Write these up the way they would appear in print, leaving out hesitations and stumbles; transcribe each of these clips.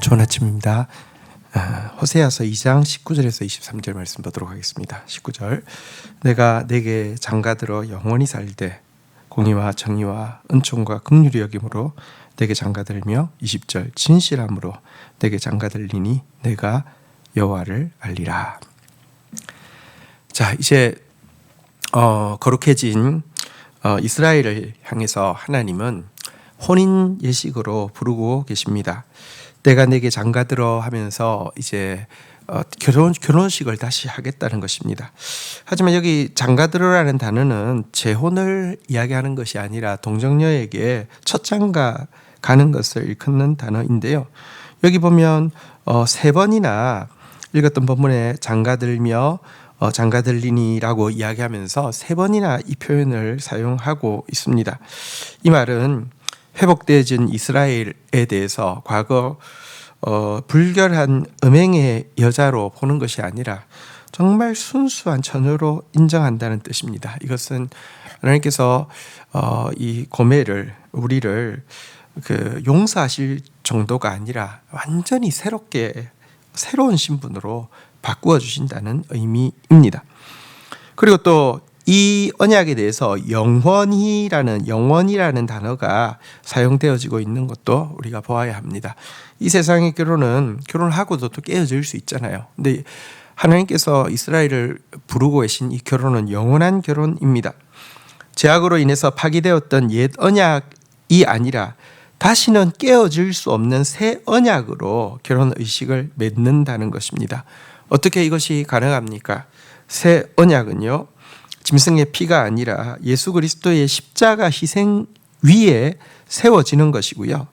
좋은 아침입니다. 호세아서 2장 19절에서 23절 말씀 보도록 하겠습니다. 19절 내가 내게 장가들어 영원히 살되 공의와 정의와 은총과 긍휼히 여김으로 내게 장가들며 20절 진실함으로 내게 장가들리니 내가 여호와를 알리라. 자, 이제 거룩해진 이스라엘을 향해서 하나님은 혼인 예식으로 부르고 계십니다. 내가 내게 장가들어 하면서 이제 결혼식을 다시 하겠다는 것입니다. 하지만 여기 장가들어라는 단어는 재혼을 이야기하는 것이 아니라 동정녀에게 첫 장가 가는 것을 일컫는 단어인데요. 여기 보면 세 번이나 읽었던 본문에 장가들며 장가들리니라고 이야기하면서 세 번이나 이 표현을 사용하고 있습니다. 이 말은 회복되어진 이스라엘에 대해서 과거 불결한 음행의 여자로 보는 것이 아니라 정말 순수한 처녀로 인정한다는 뜻입니다. 이것은 하나님께서 이 고멜을 우리를 용서하실 정도가 아니라 완전히 새로운 신분으로 바꾸어 주신다는 의미입니다. 그리고 또 이 언약에 대해서 영원이라는 단어가 사용되어지고 있는 것도 우리가 보아야 합니다. 이 세상의 결혼은 결혼을 하고도 또 깨어질 수 있잖아요. 근데 하나님께서 이스라엘을 부르고 계신 이 결혼은 영원한 결혼입니다. 죄악으로 인해서 파기되었던 옛 언약이 아니라 다시는 깨어질 수 없는 새 언약으로 결혼 의식을 맺는다는 것입니다. 어떻게 이것이 가능합니까? 새 언약은요, 짐승의 피가 아니라 예수 그리스도의 십자가 희생 위에 세워지는 것이고요.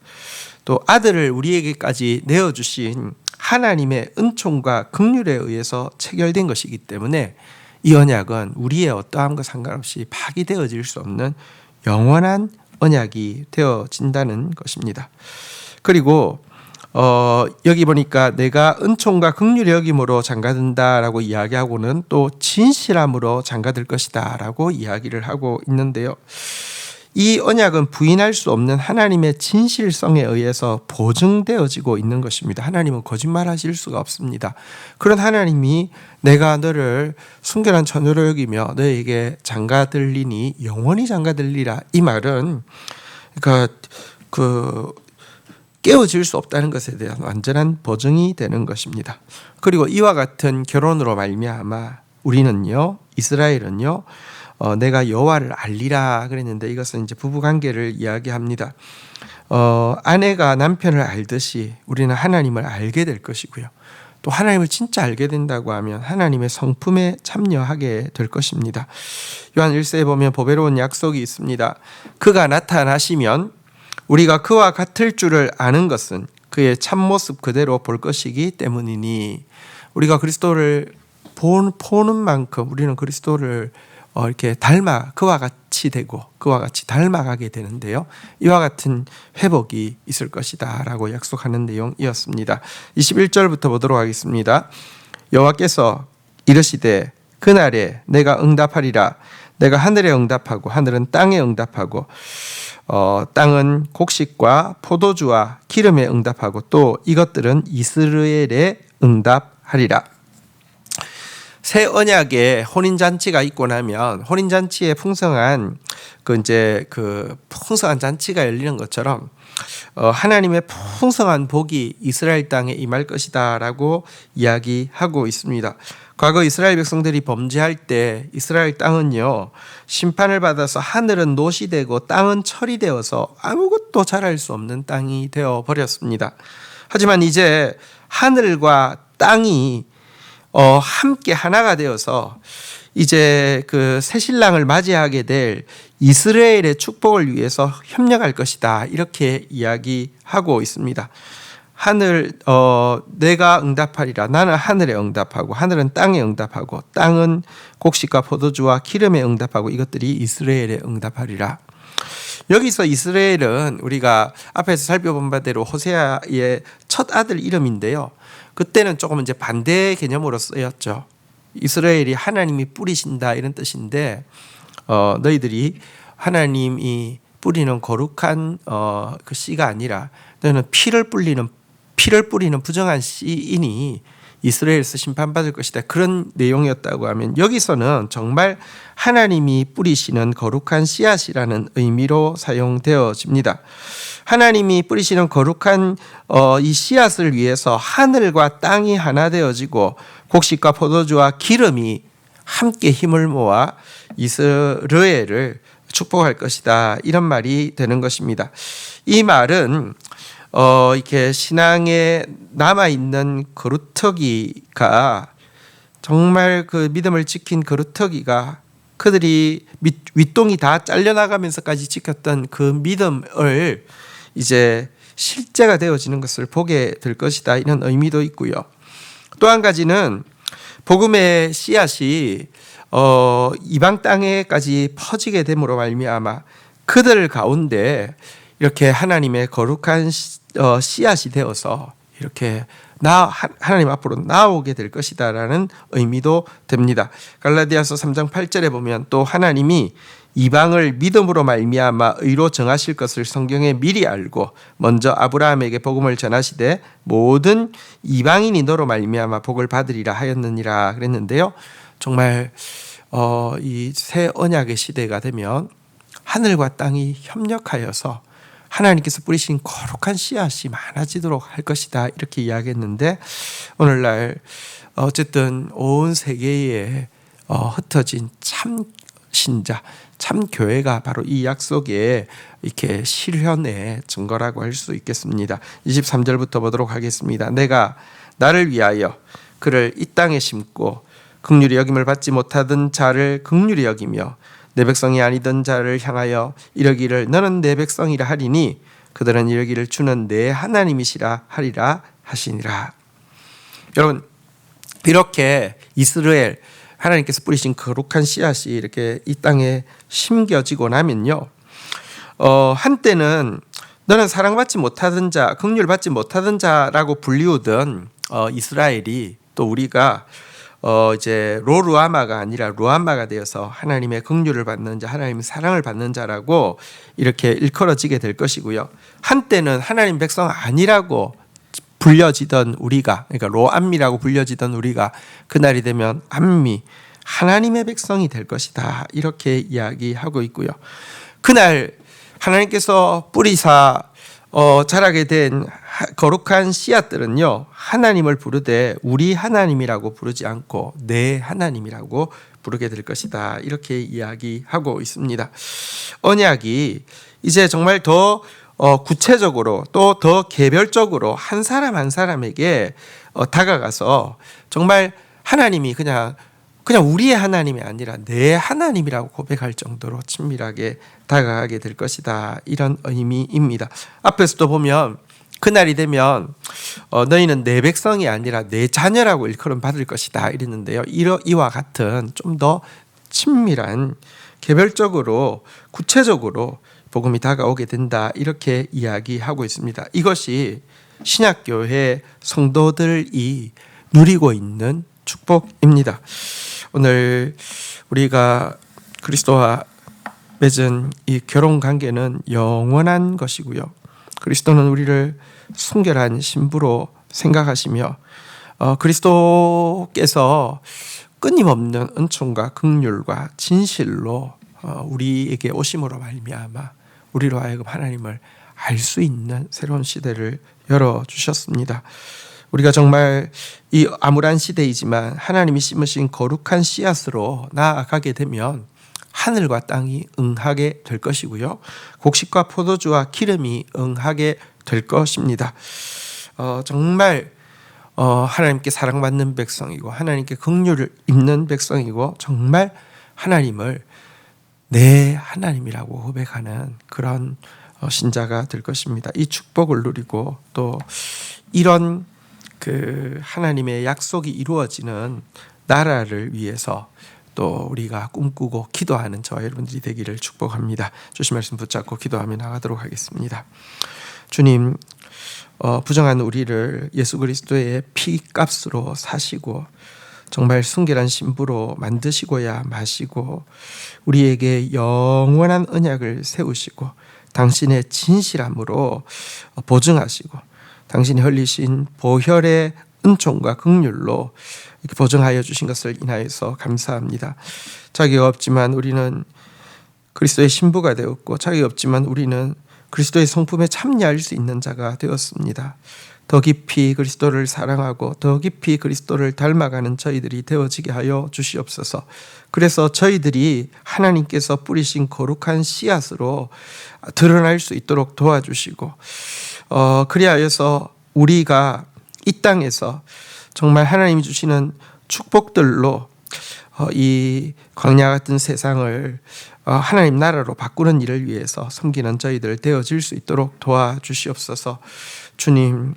또 아들을 우리에게까지 내어주신 하나님의 은총과 긍휼에 의해서 체결된 것이기 때문에 이 언약은 우리의 어떠함과 상관없이 파기되어질 수 없는 영원한 언약이 되어진다는 것입니다. 그리고 여기 보니까 내가 은총과 긍휼의 여김으로 장가든다라고 이야기하고는 또 진실함으로 장가들 것이다라고 이야기를 하고 있는데요. 이 언약은 부인할 수 없는 하나님의 진실성에 의해서 보증되어지고 있는 것입니다. 하나님은 거짓말하실 수가 없습니다. 그런 하나님이 내가 너를 순결한 처녀로 여기며 너에게 장가들리니 영원히 장가들리라, 이 말은 깨어질 수 없다는 것에 대한 완전한 보증이 되는 것입니다. 그리고 이와 같은 결혼으로 말미암아 우리는요, 이스라엘은요, 내가 여호와를 알리라 그랬는데 이것은 이제 부부 관계를 이야기합니다. 아내가 남편을 알듯이 우리는 하나님을 알게 될 것이고요. 또 하나님을 진짜 알게 된다고 하면 하나님의 성품에 참여하게 될 것입니다. 요한 1서에 보면 보배로운 약속이 있습니다. 그가 나타나시면 우리가 그와 같을 줄을 아는 것은 그의 참모습 그대로 볼 것이기 때문이니, 우리가 그리스도를 보는 만큼 우리는 그리스도를 이렇게 그와 같이 되고 그와 같이 닮아가게 되는데요. 이와 같은 회복이 있을 것이다 라고 약속하는 내용이었습니다. 21절부터 보도록 하겠습니다. 여호와께서 이르시되 그날에 내가 응답하리라. 내가 하늘에 응답하고 하늘은 땅에 응답하고 땅은 곡식과 포도주와 기름에 응답하고 또 이것들은 이스라엘에 응답하리라. 새 언약에 혼인잔치가 있고 나면 혼인잔치에 풍성한 풍성한 잔치가 열리는 것처럼 하나님의 풍성한 복이 이스라엘 땅에 임할 것이다라고 이야기하고 있습니다. 과거 이스라엘 백성들이 범죄할 때 이스라엘 땅은요, 심판을 받아서 하늘은 노시 되고 땅은 철이 되어서 아무것도 자랄 수 없는 땅이 되어 버렸습니다. 하지만 이제 하늘과 땅이 함께 하나가 되어서 이제 그 새신랑을 맞이하게 될 이스라엘의 축복을 위해서 협력할 것이다, 이렇게 이야기하고 있습니다. 내가 응답하리라. 나는 하늘에 응답하고 하늘은 땅에 응답하고 땅은 곡식과 포도주와 기름에 응답하고 이것들이 이스라엘에 응답하리라. 여기서 이스라엘은 우리가 앞에서 살펴본 바대로 호세아의 첫 아들 이름인데요. 그때는 조금 이제 반대 개념으로 쓰였죠. 이스라엘이 하나님이 뿌리신다 이런 뜻인데, 너희들이 하나님이 뿌리는 거룩한 그 씨가 아니라 너희는 피를 뿌리는 피를 뿌리는 부정한 씨인이 이스라엘에서 심판받을 것이다. 그런 내용이었다고 하면 여기서는 정말 하나님이 뿌리시는 거룩한 씨앗이라는 의미로 사용되어집니다. 하나님이 뿌리시는 거룩한 이 씨앗을 위해서 하늘과 땅이 하나 되어지고 곡식과 포도주와 기름이 함께 힘을 모아 이스라엘을 축복할 것이다. 이런 말이 되는 것입니다. 이 말은 이렇게 신앙에 남아있는 거루터기가 정말 그 믿음을 지킨 거루터기가 그들이 윗동이 다 잘려나가면서까지 지켰던 그 믿음을 이제 실제가 되어지는 것을 보게 될 것이다. 이런 의미도 있고요. 또 한 가지는 복음의 씨앗이 이방 땅에까지 퍼지게 됨으로 말미암아 그들 가운데 이렇게 하나님의 거룩한 씨앗이 되어서 이렇게 하나님 앞으로 나오게 될 것이다라는 의미도 됩니다. 갈라디아서 3장 8절에 보면 또 하나님이 이방을 믿음으로 말미암아 의로 정하실 것을 성경에 미리 알고 먼저 아브라함에게 복음을 전하시되 모든 이방인이 너로 말미암아 복을 받으리라 하였느니라 그랬는데요. 정말 이 새 언약의 시대가 되면 하늘과 땅이 협력하여서 하나님께서 뿌리신 거룩한 씨앗이 많아지도록 할 것이다. 이렇게 이야기했는데 오늘날 어쨌든 온 세계에 흩어진 참 신자, 참 교회가 바로 이 약속의 이렇게 실현의 증거라고 할 수 있겠습니다. 23절부터 보도록 하겠습니다. 내가 나를 위하여 그를 이 땅에 심고 긍휼히 여김을 받지 못하던 자를 긍휼히 여기며 내 백성이 아니던 자를 향하여 이러기를 너는 내 백성이라 하리니 그들은 이러기를 주는 내 하나님이시라 하리라 하시니라. 여러분, 이렇게 이스라엘 하나님께서 뿌리신 거룩한 씨앗이 이렇게 이 땅에 심겨지고 나면요, 한때는 너는 사랑받지 못하던 자, 긍휼받지 못하던 자라고 불리우던 이스라엘이 또 우리가 이제 로루아마가 아니라 루아마가 되어서 하나님의 긍휼을 받는 자, 하나님의 사랑을 받는 자라고 이렇게 일컬어지게 될 것이고요. 한때는 하나님 백성 아니라고 불려지던 우리가, 그러니까 로암미라고 불려지던 우리가 그날이 되면 암미, 하나님의 백성이 될 것이다. 이렇게 이야기하고 있고요. 그날 하나님께서 뿌리사 자라게 된 거룩한 씨앗들은요, 하나님을 부르되 우리 하나님이라고 부르지 않고 내 하나님이라고 부르게 될 것이다. 이렇게 이야기하고 있습니다. 언약이 이제 정말 더 구체적으로 또 더 개별적으로 한 사람 한 사람에게 다가가서 정말 하나님이 그냥 우리의 하나님이 아니라 내 하나님이라고 고백할 정도로 친밀하게 다가가게 될 것이다. 이런 의미입니다. 앞에서도 보면 그날이 되면 너희는 내 백성이 아니라 내 자녀라고 일컬음 받을 것이다 이랬는데요. 이와 같은 좀 더 친밀한 개별적으로 구체적으로 복음이 다가오게 된다. 이렇게 이야기하고 있습니다. 이것이 신약교회 성도들이 누리고 있는 축복입니다. 오늘 우리가 그리스도와 맺은 이 결혼 관계는 영원한 것이고요. 그리스도는 우리를 순결한 신부로 생각하시며 그리스도께서 끊임없는 은총과 긍휼과 진실로 우리에게 오심으로 말미암아 우리로 하여금 하나님을 알 수 있는 새로운 시대를 열어주셨습니다. 우리가 정말 이 암울한 시대이지만 하나님이 심으신 거룩한 씨앗으로 나아가게 되면 하늘과 땅이 응하게 될 것이고요. 곡식과 포도주와 기름이 응하게 될 것입니다. 정말 하나님께 사랑받는 백성이고 하나님께 긍휼을 입는 백성이고 정말 하나님을 내 하나님이라고 고백하는 그런 신자가 될 것입니다. 이 축복을 누리고 또 이런 그 하나님의 약속이 이루어지는 나라를 위해서 또 우리가 꿈꾸고 기도하는 저와 여러분들이 되기를 축복합니다. 주신 말씀 붙잡고 기도하며 나가도록 하겠습니다. 주님, 부정한 우리를 예수 그리스도의 피값으로 사시고 정말 순결한 신부로 만드시고야 마시고 우리에게 영원한 언약을 세우시고 당신의 진실함으로 보증하시고 당신이 흘리신 보혈의 은총과 긍휼로 이렇게 보증하여 주신 것을 인하여서 감사합니다. 자기가 없지만 우리는 그리스도의 신부가 되었고, 자기가 없지만 우리는 그리스도의 성품에 참여할 수 있는 자가 되었습니다. 더 깊이 그리스도를 사랑하고 더 깊이 그리스도를 닮아가는 저희들이 되어지게 하여 주시옵소서. 그래서 저희들이 하나님께서 뿌리신 거룩한 씨앗으로 드러날 수 있도록 도와주시고, 그리하여서 우리가 이 땅에서 정말 하나님이 주시는 축복들로 이 광야 같은 세상을 하나님 나라로 바꾸는 일을 위해서 섬기는 저희들 되어질 수 있도록 도와주시옵소서. 주님,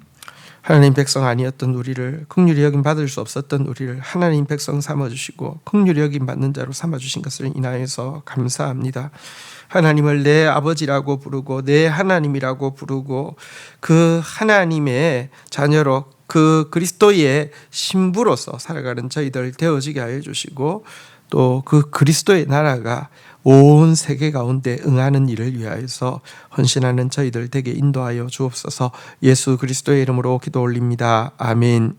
하나님 백성 아니었던 우리를, 긍휼히 여김 받을 수 없었던 우리를 하나님 백성 삼아주시고 긍휼히 여김 받는 자로 삼아주신 것을 인하여서 감사합니다. 하나님을 내 아버지라고 부르고 내 하나님이라고 부르고 그 하나님의 자녀로 그 그리스도의 신부로서 살아가는 저희들 되어지게 하여 주시고, 또 그 그리스도의 나라가 온 세계 가운데 응하는 일을 위하여서 헌신하는 저희들 되게 인도하여 주옵소서. 예수 그리스도의 이름으로 기도 올립니다. 아멘.